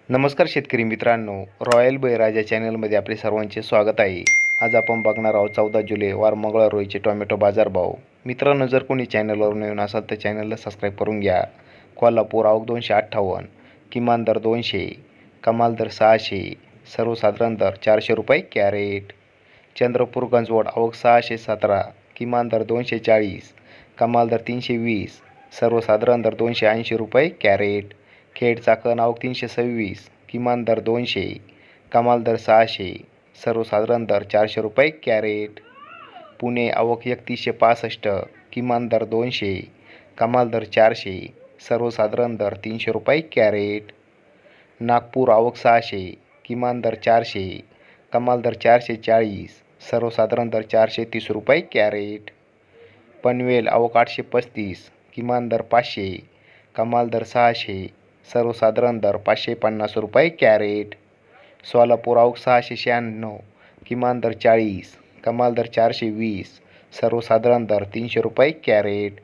नमस्कार शेतकरी मित्रांनो, रॉयल बळीराजा चॅनलमध्ये आपले सर्वांचे स्वागत आहे. आज आपण बघणार आहोत 14 जुलै वार मंगळवार रोजीचे टोमॅटो बाजारभाव. मित्रांनो, जर कोणी चॅनलवर नवीन असाल तर चॅनलला सबस्क्राईब करून घ्या. कोल्हापूर आवक 258, किमान दर 200, कमाल दर 600, सर्वसाधारण दर 400 रुपये कॅरेट. चंद्रपूर गंजवड आवक 617, किमान दर 240, कमाल दर 320, सर्वसाधारण दर 280 रुपये कॅरेट. खेड चाकण आवक 326, किमान दर 200, कमाल दर 600, सर्वसाधारण दर 400 रुपये कॅरेट. पुणे आवक 3165, किमान दर 200, कमाल दर 400, सर्वसाधारण दर 300 रुपये कॅरेट. नागपूर आवक 600, किमान दर 400, कमाल दर 440, सर्वसाधारण दर 430 रुपये कॅरेट. पनवेल आवक 835, किमान दर 500, कमाल दर 600, सर्वसाधारण दर 550 रुपये कॅरेट. सोलापूर आवक 696, किमान दर 40, कमाल दर 420, सर्वसाधारण दर 300 रुपये कॅरेट.